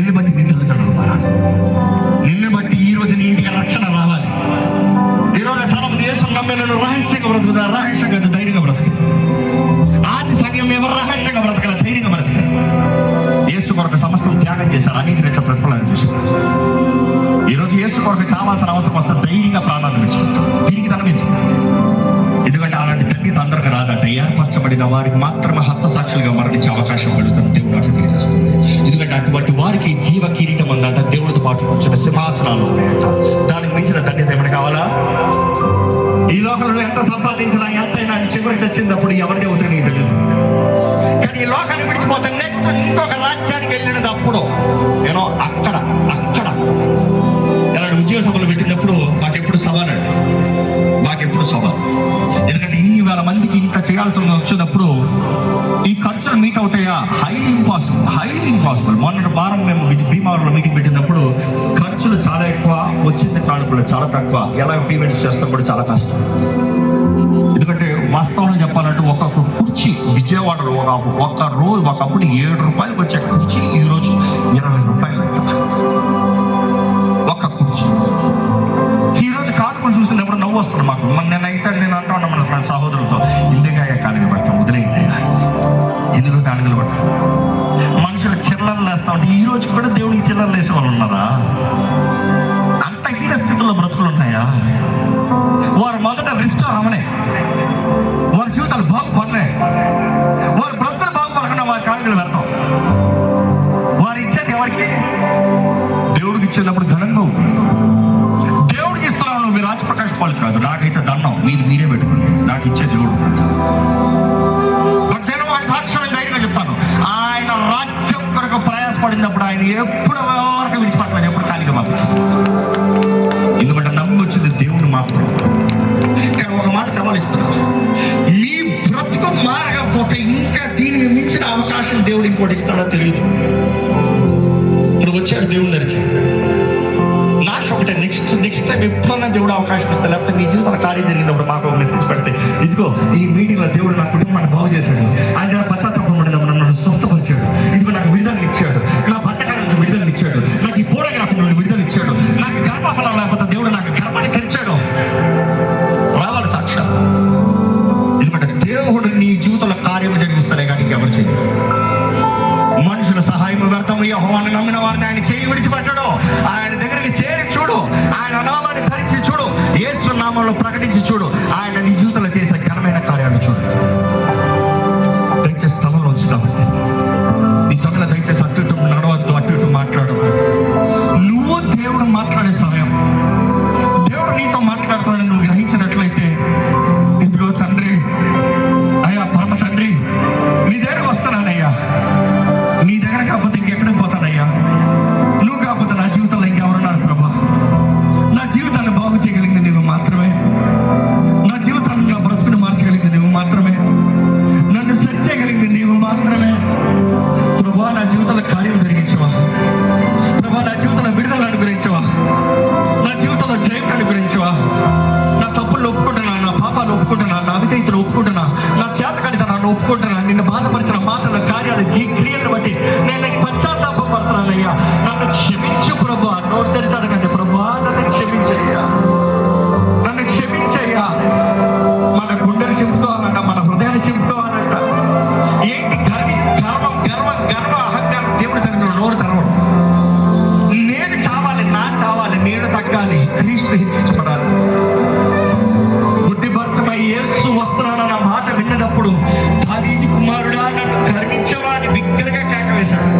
నిన్ను బట్టి నీ తల్లిదండ్రులు మారాలి. నిన్ను బట్టి ఈ రోజు నీ ఇంటికి రక్షణ రావాలి. ఈరోజు చాలా మంది యేసుని నమ్మిన రహస్యంగా బ్రతుకుతారు, రహస్యంగా ధైర్యంగా బ్రతుకు. ఆది సంఘం ఎవరు రహస్యంగా బ్రతకాలి, ధైర్యంగా బ్రతకాలి. యేసు కొరకు సమస్తం త్యాగం చేశారు, అనేక రెట్ల ప్రతిఫలాన్ని చూశారు. ఈరోజు యేసు కొరకు చావాల్సిన అవసరం వస్తే ధైర్యంగా ప్రాణాన్ని విడిచిపెట్టారు. దీనికి తన మీద ఎందుకంటే అలాంటి తండ్రి అందరికి రాదట. ఏర్పరచబడిన వారికి మాత్రమే హతసాక్షులుగా మరణించే అవకాశం కలుగుతుంది. దేవుడు అట్లా తెలియజేస్తుంది. ఎందుకంటే అటువంటి వారికి జీవ కిరీటం ఉందంట, దేవుడితో పాటు కూర్చున్న సింహాసనాలు ఉన్నాయంట. దానికి మించిన ధన్యత ఏమైనా కావాలా? ఈ లోకంలో ఎంత సంపాదించినా ఎంతైనా చివరికి చచ్చినప్పుడు ఎవరిదే అవుతుంది నీకు తెలియదు. కానీ ఈ లోకాన్ని విడిచిపోతే నెక్స్ట్ ఇంకొక రాజ్యానికి వెళ్ళినప్పుడు నేను అక్కడ ఇలాంటి ఉద్యోగ సభలు పెట్టినప్పుడు మాకెప్పుడు సవాలండి, మాకెప్పుడు సవాలు. ఎందుకంటే ఇన్ని వేల మందికి ఇంత చేయాల్సి వచ్చినప్పుడు ఈ ఖర్చులు మీట్ అవుతాయా? Highly impossible. మొన్నటి వారం మేము భీమవరంలో మీటింగ్ పెట్టినప్పుడు ఖర్చులు చాలా ఎక్కువ, వచ్చింది కానుకలు చాలా తక్కువ. ఎలా పేమెంట్స్ చేస్తాం కూడా చాలా కష్టం. ఎందుకంటే వాస్తవంలో చెప్పాలంటే ఒక్కొక్క కుర్చీ విజయవాడలో ఒకప్పుడు 7 రూపాయలకు వచ్చే కుర్చీ ఈరోజు 20 రూపాయలు ఒక్క కుర్చీ. ఈరోజు కానుకలు చూసినప్పుడు నవ్వు వస్తుంది మాకు. నేను అంటా ఉన్నా మన సహోదరులతో, ఇందుగా కానుకలు పడతాం, వదిలేయండియా, ఎందుకు కానుకలు పడతాం? మనుషులు చిల్లలు వేస్తా ఉంటే ఈ రోజు కూడా దేవుడికి చిల్లలు వేసే వాళ్ళు ఉన్నారా? అంత హీన స్థితిలో బ్రతుకులు ఉన్నాయా? వారు మొదట రిస్టోర్ అవనే, వారి జీవితాలు బాగుపడినాయి. వారి బ్రతుకులు బాగుపడకుండా వారి కానుకలు పెడతాం. వారు ఇచ్చేది ఎవరికి? దేవుడికి ఇచ్చేటప్పుడు ఘనంగా దేవుడికి ఇస్తున్నావు నువ్వు. రాజప్రకాష్ పాల్ కాదు, నాకైతే దండం మీరే పెట్టుకోండి, నాకు ఇచ్చే దేవుడు. నేను ఒక సాక్ష్యం ధైర్యంగా చెప్తాను. ఆయన రాజ్యం కొరకు ప్రయాసపడినప్పుడు ఆయన ఎప్పుడు వరకు విడిచిపెట్టలేదు, ఎప్పుడు ఖాళీగా పంపించారు. ఎందుకంటే నమ్మి వచ్చింది దేవుడు మాత్రం. కానీ ఒక మాట సవాలిస్తున్నాను, మీ బ్రతుకు మారకపోతే ఇంకా దీనికి మించిన అవకాశం దేవుడు ఇంకోటి ఇస్తాడో తెలియదు. ఇప్పుడు వచ్చారు దేవుని దగ్గరికి, నాకు ఒకటే నెక్స్ట్ టైం ఎప్పుడన్నా దేవుడు అవకాశం ఇస్తా, లేకపోతే మీ జీవితంలో కార్యం జరిగినప్పుడు మాకు ఒక మెసేజ్ పెడితే, ఇదిగో ఈ మీటింగ్లో దేవుడు నా కుటుంబాన్ని బాగు చేశాడు, ఆయన పశ్చాత్తాపం పడినప్పుడు నన్ను స్వస్థపరిచాడు, ఇదిగో నాకు విడుదల ఇచ్చాడు, నా బతకాల నుంచి విడుదల ఇచ్చాడు, నాకు ఈ ఫోటోగ్రఫీ నుండి విడుదల ఇచ్చాడు, నాకు గర్భఫలం లేకపోతే దేవుడు నాకు గర్భాన్ని తెరిచాడు. రావాలి సాక్ష్యం. ఎందుకంటే దేవుడు నీ జీవితంలో కార్యం జరిగిస్తాడే కానీ ఇంకెవరు చేయడు. మనుషుల సహాయం వ్యర్థం. యెహోవాను నమ్మిన వారిని ఆయన చేయి విడిచిపెట్టడు. ఆయన దగ్గరికి చేరి చూడు, ఆయన నామాన్ని ధరించి చూడు, యేసు నామంలో ప్రకటించి చూడు, ఆయన నీ జీవితంలో చేసే ఘనమైన కార్యాలు చూడు. దయచేసి స్థలంలో ఉంచుతామండి. నీ సమయంలో దయచేసి అటు ఇటు నడవద్దు, అటు ఇటు మాట్లాడవద్దు. నువ్వు దేవుడు మాట్లాడే సమయం, దేవుడు నీతో మాట్లాడుతాడని నువ్వు గ్రహించినట్లయితే, ఇదిగో తండ్రి, అయ్యా పరమ తండ్రి, నీ దగ్గరకు వస్తున్నానయ్యా, నీ దగ్గర కాకపోతే ఇంకెక్కడికి పోతానయ్యా, నువ్వు కాకపోతే నా జీవితంలో ఇంకెవరున్నారు ప్రభా, నా జీవితాన్ని బాగు చేయగలిగింది నువ్వు మాత్రమే, నా జీవితాన్ని నా బ్రతుకుని మార్చగలిగింది నువ్వు మాత్రమే, నన్ను సెట్ చేయగలిగింది నీవు మాత్రమే. ప్రభా నా జీవితంలో కార్యం జరిగించవా, ప్రభా నా జీవితంలో విడుదల అనుగ్రహించవా, నా జీవితంలో జయం అనుగ్రహించవా. నా తప్పులు ఒప్పుకుంటున్నా, నా పాపాలు ఒప్పుకుంటున్నా, నా అవిధేయతలు ఒప్పుకుంటున్నా, నా చేతకానితనాన్ని ఒప్పుకుంటున్నా, నిన్ను బాధపరిచిన మాటల కార్యాలు ఈ క్రియలను బట్టి నేను పశ్చాత్తాపడుతున్నానయ్యా, నన్ను క్షమించు ప్రభా. నోరు తెరిచాడకండి, ప్రభా నన్ను క్షమించయ్యా, నన్ను క్షమించయ్యా. మన గుండెలు చింపుకోవాలంట, మన హృదయాన్ని చింపుకోవాలంట. ఏంటి గర్వ అహంకారం దేవుడి సన్నిధిలో నోరు తెరవడం. నేను చావాలి, నేను తగ్గాలి, క్రీస్తు హెచ్చించబడాలి. బుద్ధిభర్తమై యేసు వస్తున్నాడన్న మాట విన్నప్పుడు దావీదు కుమారుడా నన్ను కరుణించవా అని బిగ్గరగా కేక వేశాడు.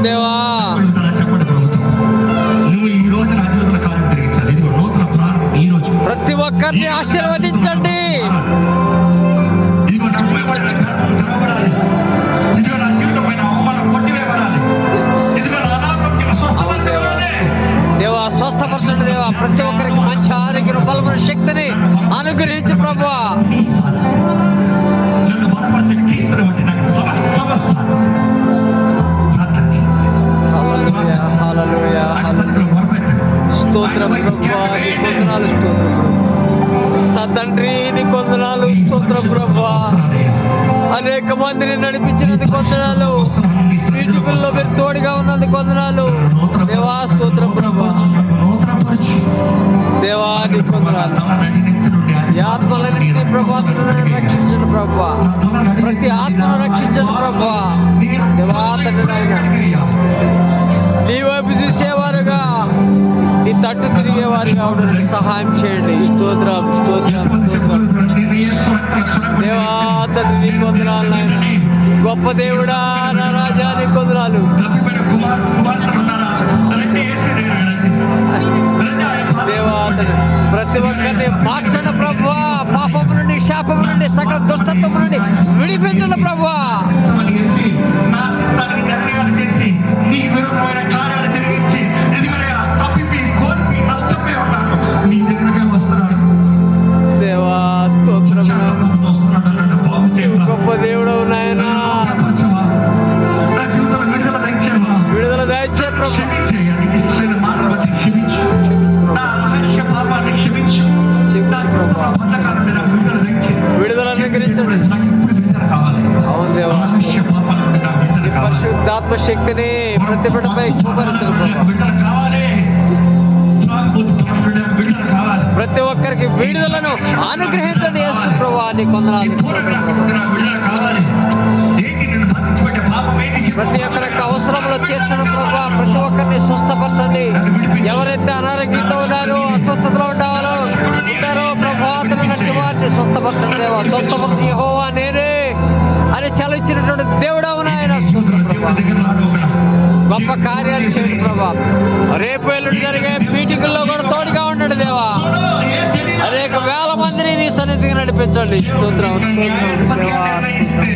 దేవా. చెప్పండి ప్రభుత్వం, నువ్వు ఈ రోజు నా జీవితంలో కార్యం జరిగించాలి. ఇదిగో నూతన ప్రారంభం ఈ రోజు. ప్రతి ఒక్కరిని ఆశీర్వదించండి. ఇదిగో నా మూయబడిన గర్భం తెరవబడాలి. ఇదిగో నా జీవితం పైన అవమానం కొట్టివేయబడాలి. ఇదిగో నా అనారోగ్యం స్వస్థపరచబడాలి. దేవా స్వస్థపరచండి దేవా. ప్రతి ఒక్కరికి మంచి ఆరోగ్యం, బలమైన శక్తిని అనుగ్రహించు ప్రభువా. నన్ను బలపరిచే క్రీస్తుని బట్టి నాకు సమస్తమస్తాను. ప్రార్థన చేయండి. హల్లెలూయా, హల్లెలూయా, హల్లెలూయా. స్తోత్రం ప్రభువా, నీ వందనాలు. స్తోత్రం నా తండ్రి, నీ వందనాలు. స్తోత్రం ప్రభువా. అనేక మందిని నడిపించినందుకు వందనాలు. మీటింగుల్లో మీరు తోడుగా ఉన్నందుకు వందనాలు దేవా. స్తోత్రం ప్రభువా. దేవా నీ వందనాలు. ఈ ఆత్మలన్నింటినీ ప్రభావాలను రక్షించండి ప్రభువా. ప్రతి ఆత్మను రక్షించండి ప్రభువా. దేవా తండ్రి నాయన, నీ వైపు చూసేవారుగా, నీ తట్టు తిరిగేవారుగా ఉండడానికి సహాయం చేయండి. స్తోత్రం, స్తోత్రం, స్తోత్రం. దేవా తండ్రి నీ వందనాలు నాయన. గొప్ప దేవుడా, నా రాజా నీ వందనాలు. దేవా తండ్రి ప్రతి ఒక్కరిని మార్చండి ప్రభువా. పాపము నుండి, శాపము నుండి, సకల దుష్టత్వం నుండి విడిపించండి ప్రభువా. నా చిత్తాన్ని నిర్ణయాలు చేసి నీ విరుద్ధమైన కార్యాలు జరిగించి తప్పిపోయి కోల్పి నష్టపోయి ఉన్నాను. నీ దగ్గరగా వస్తున్నాను దేవా. స్తోత్రం. బాగు చేయవా. గొప్ప దేవుడు నాయన. నా జీవితంలో విడుదల దయచేవా. విడుదల దయచే ప్రభు. క్షమించేయానికి ఇష్టమైన మానవాన్ని క్షమించు. నా రహస్య పాపాన్ని క్షమించు. నా జీవితంలో బంధకాల మీద విడుదల దయచే. విడుదల అనుగ్రహించండి. నాకు ఇప్పుడు విడుదల కావాలి. అవును దేవా. రహస్య పాపాల నుండి నాకు విడుదల కావాలి. పరిశుద్ధాత్మ శక్తిని ప్రతి బిడ్డపై కుమరించండి ప్రభు. విడుదల కావాలి. విడుదల కావాలి. ప్రతి ఒక్కరికి విడుదలను అనుగ్రహించండి యేసు ప్రభువా. నీ వందనాలు. విడుదల కావాలి. ఏంటి నిన్ను బంధించిపెట్టే పాపం ఏంటి? ప్రతి ఒక్కరి యొక్క అవసరంలో తీర్చడం ప్రభువా. ప్రతి ఒక్కరిని స్వస్థపరచండి. ఎవరైతే అనారోగ్యంతో ఉన్నారో, అస్వస్థతలో ఉంటారో ప్రభా, అతని వారిని స్వస్థపరచండి దేవా. స్వస్థపరిచి యెహోవా నేనే అని సెలవిచ్చినటువంటి దేవుడవు నాయన. స్తోత్రం ప్రభువా. గొప్ప కార్యాలు చేయండి ప్రభా. రేపు ఎల్లుండి జరిగే మీటింగుల్లో కూడా తోడుగా ఉండండి దేవా. అనేక వేల మందిని నీ సన్నిధికి నడిపించండి. స్తోత్రం, స్తోత్రం దేవా.